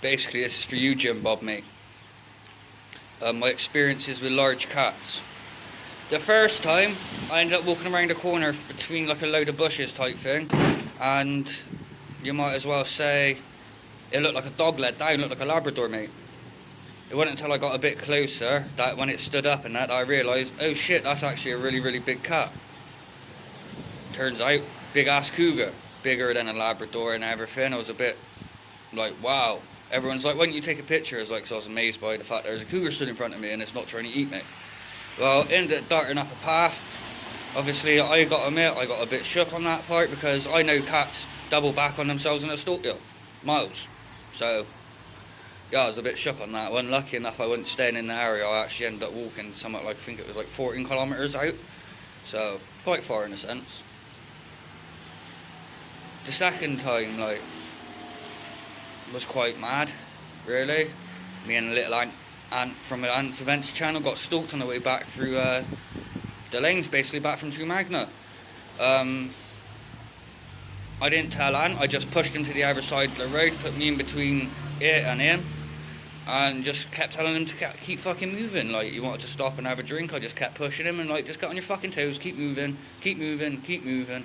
Basically, this is for you, Jim Bob, mate. My experiences with large cats. The first time, I ended up walking around a corner between like a load of bushes type thing, and you might as well say it looked like a dog let down, looked like a Labrador, mate. It wasn't until I got a bit closer that when it stood up and that I realised, oh shit, that's actually a really, really big cat. Turns out, big ass cougar, bigger than a Labrador and everything. I was a bit like, wow. Everyone's like, why don't you take a picture? I was like, so I was amazed by the fact there's a cougar stood in front of me and it's not trying to eat me. Well, ended up darting up a path. Obviously, I got to admit, I got a bit shook on that part because I know cats double back on themselves in a stalk you. Miles. So, yeah, I was a bit shook on that one. Lucky enough, I wasn't staying in the area. I actually ended up walking somewhat like, I think it was like 14 kilometres out. So, quite far in a sense. The second time, like, was quite mad, really. Me and a little aunt from the Aunt's Adventure channel got stalked on the way back through the lanes, basically back from True Magna. I didn't tell Aunt, I just pushed him to the other side of the road, put me in between it and him, and just kept telling him to keep fucking moving. Like, he wanted to stop and have a drink, I just kept pushing him and like, just get on your fucking toes, keep moving, keep moving, keep moving.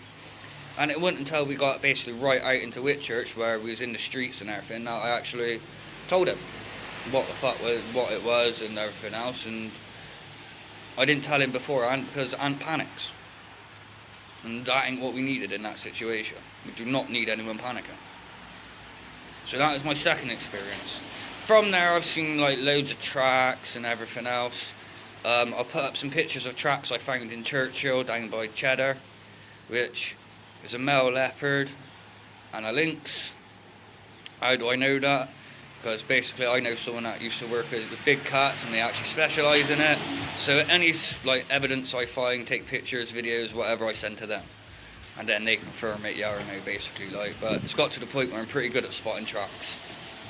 And it wasn't until we got basically right out into Whitchurch, where we was in the streets and everything, that I actually told him what the fuck was, what it was and everything else. And I didn't tell him beforehand because Aunt panics. And that ain't what we needed in that situation. We do not need anyone panicking. So that was my second experience. From there, I've seen like loads of tracks and everything else. I'll put up some pictures of tracks I found in Churchill down by Cheddar, which is a male leopard and a lynx. How do I know that? Because basically I know someone that used to work with big cats and they actually specialise in it. So any like evidence I find, take pictures, videos, whatever, I send to them. And then they confirm it, yeah or no, basically. Like, but it's got to the point where I'm pretty good at spotting tracks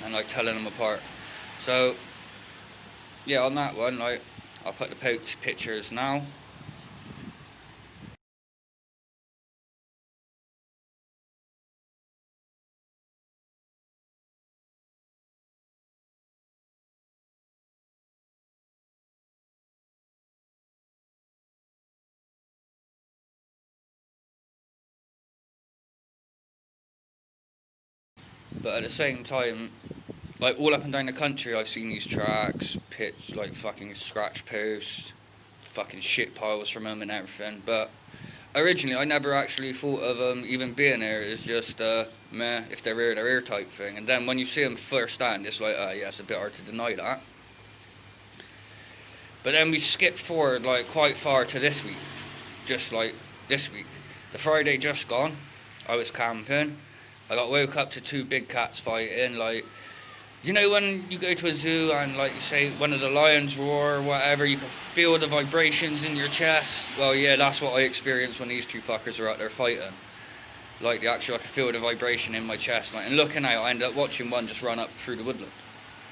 and like telling them apart. So yeah, on that one, like, I'll put the pictures now. But at the same time, like all up and down the country, I've seen these tracks, like fucking scratch posts, fucking shit piles from them and everything. But originally, I never actually thought of them even being there. It's just, meh, if they're here type thing. And then when you see them firsthand, it's like, yeah, it's a bit hard to deny that. But then we skipped forward like quite far to this week, just like this week. The Friday just gone, I was camping. I got woke up to two big cats fighting. Like, you know when you go to a zoo and like you say one of the lions roar or whatever, you can feel the vibrations in your chest. Well, yeah, that's what I experienced when these two fuckers were out there fighting. Like, I could feel the vibration in my chest. Like, and looking out, I ended up watching one just run up through the woodland,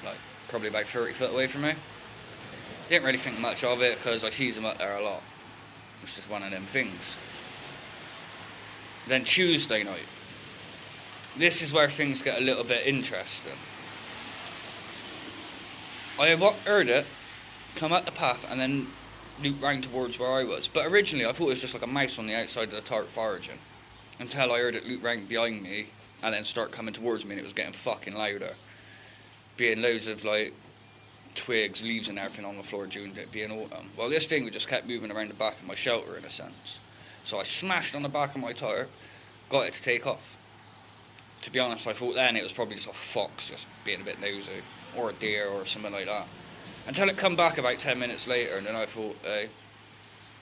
like probably about 30 foot away from me. Didn't really think much of it because I sees them up there a lot. It's just one of them things. Then Tuesday night. This is where things get a little bit interesting. I heard it come up the path and then loop round towards where I was. But originally I thought it was just like a mouse on the outside of the tarp foraging. Until I heard it loop round behind me and then start coming towards me, and it was getting fucking louder. Being loads of like twigs, leaves and everything on the floor due to it being autumn. Well, this thing just kept moving around the back of my shelter in a sense. So I smashed on the back of my tarp, got it to take off. To be honest, I thought then it was probably just a fox just being a bit nosy, or a deer or something like that. Until it come back about 10 minutes later, and then I thought,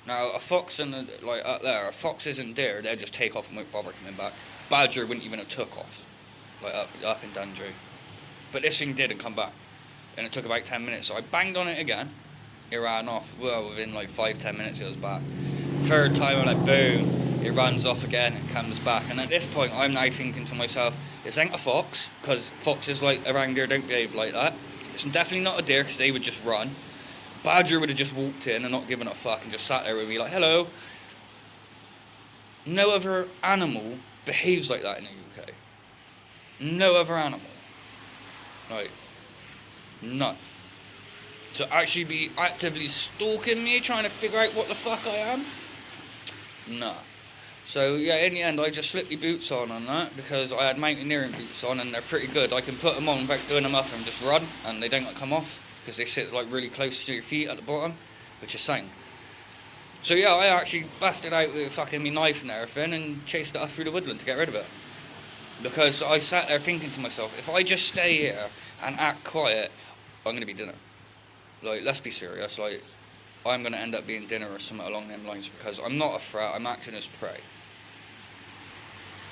now a fox like up there, a fox isn't deer, they'll just take off and won't bother coming back. Badger wouldn't even have took off, like up in Dundry. But this thing did and come back. And it took about 10 minutes, so I banged on it again. It ran off. Well, within like 5-10 minutes it was back. Third time, I'm like, boom. It runs off again and comes back. And at this point, I'm now thinking to myself, this ain't a fox, because foxes like around here don't behave like that. It's definitely not a deer, because they would just run. Badger would have just walked in and not given a fuck and just sat there with me like, hello. No other animal behaves like that in the UK. No other animal. Like, none. To actually be actively stalking me, trying to figure out what the fuck I am? Nah. So yeah, in the end I just slipped the boots on that, because I had mountaineering boots on and they're pretty good. I can put them on without doing them up and just run, and they don't come off, because they sit like really close to your feet at the bottom, which is sound. So yeah, I actually busted out with fucking me knife and everything and chased it up through the woodland to get rid of it. Because I sat there thinking to myself, if I just stay here and act quiet, I'm going to be dinner. Like, let's be serious, like, I'm going to end up being dinner or something along them lines, because I'm not a threat, I'm acting as prey.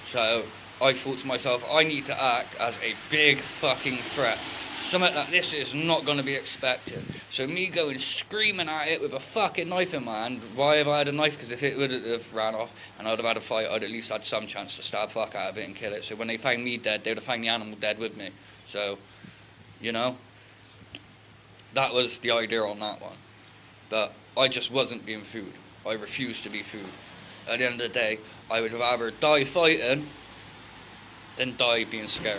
So I thought to myself, I need to act as a big fucking threat. Something that this is not going to be expected. So me going screaming at it with a fucking knife in my hand. Why have I had a knife? Because if it would have ran off and I'd have had a fight, I'd at least had some chance to stab fuck out of it and kill it. So when they found me dead, they would have found the animal dead with me. So, you know, that was the idea on that one. But I just wasn't being food. I refused to be food. At the end of the day, I would rather die fighting than die being scared.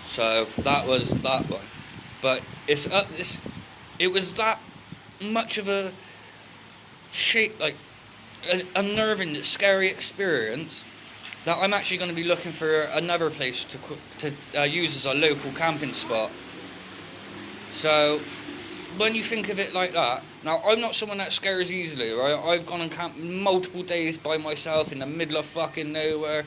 So that was that one. But it was that much of a unnerving, scary experience that I'm actually going to be looking for another place to use as a local camping spot. So when you think of it like that, now I'm not someone that scares easily, right? I've gone and camped multiple days by myself in the middle of fucking nowhere,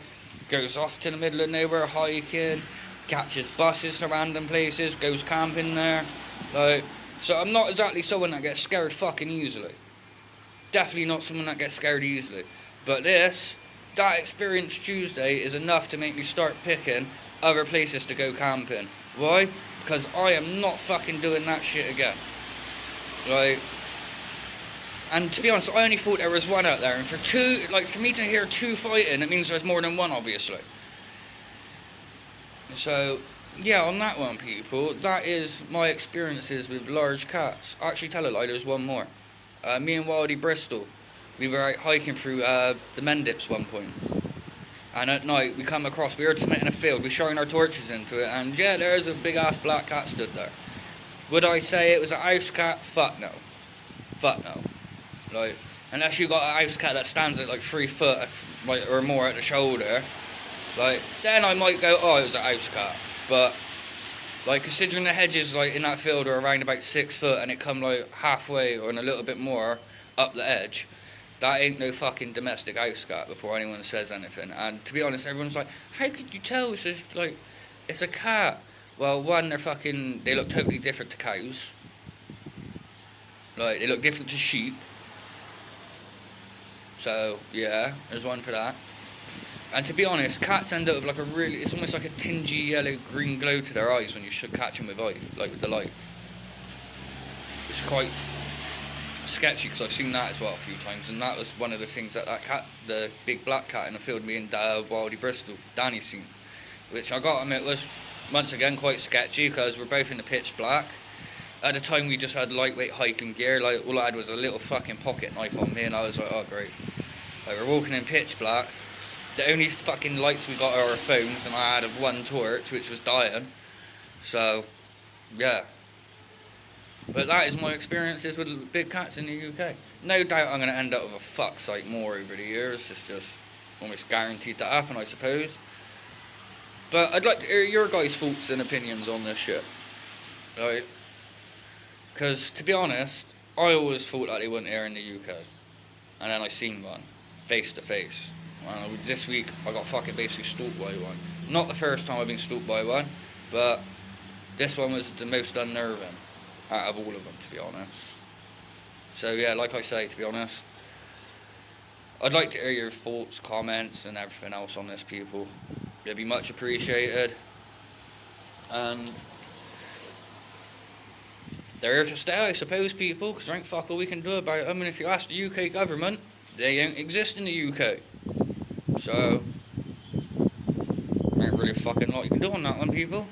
goes off to the middle of nowhere hiking, catches buses to random places, goes camping there. Like, so I'm not exactly someone that gets scared fucking easily. Definitely not someone that gets scared easily. But that experience Tuesday is enough to make me start picking other places to go camping. Why? Because I am not fucking doing that shit again. Like, and to be honest, I only thought there was one out there, and for me to hear two fighting, it means there's more than one, obviously. So, yeah, on that one, people, that is my experiences with large cats. Actually, tell a lie, there's one more. Me and Wildy Bristol, we were out hiking through the Mendips one point. And at night, we heard something in a field, we shone our torches into it, and yeah, there's a big-ass black cat stood there. Would I say it was a house cat? Fuck no. Fuck no. Like, unless you got a house cat that stands at like 3 foot or more at the shoulder, like, then I might go, oh, it was a house cat. But, like, considering the hedges, like, in that field are around about 6 foot and it come, like, halfway or a little bit more up the edge, that ain't no fucking domestic house cat before anyone says anything. And to be honest, everyone's like, how could you tell it's a cat? Well, one, they look totally different to cows. Like, they look different to sheep. So, yeah, there's one for that. And to be honest, cats end up with it's almost like a tingy yellow-green glow to their eyes when you should catch them with the light. It's quite sketchy, because I've seen that as well a few times, and that was one of the things that cat, the big black cat in the field, me and Wildy Bristol, Danny seen, which I got him, it was, once again, quite sketchy, because we're both in the pitch black. At the time, we just had lightweight hiking gear, like, all I had was a little fucking pocket knife on me, and I was like, oh, great. Like, we're walking in pitch black. The only fucking lights we got are our phones, and I had one torch, which was dying. So, yeah. But that is my experiences with big cats in the UK. No doubt I'm going to end up with a fuck site more over the years. It's just almost guaranteed to happen, I suppose. But I'd like to hear your guys' thoughts and opinions on this shit. Right? Because, to be honest, I always thought that they weren't here in the UK. And then I seen one, face to face. This week, I got fucking basically stalked by one. Not the first time I've been stalked by one, but this one was the most unnerving out of all of them, to be honest. So yeah, like I say, to be honest, I'd like to hear your thoughts, comments, and everything else on this, people. It'd be much appreciated. And they're here to stay, I suppose, people, because there ain't fuck all we can do about them. And if you ask the UK government, they don't exist in the UK. So, there ain't really fucking lot you can do on that one, people.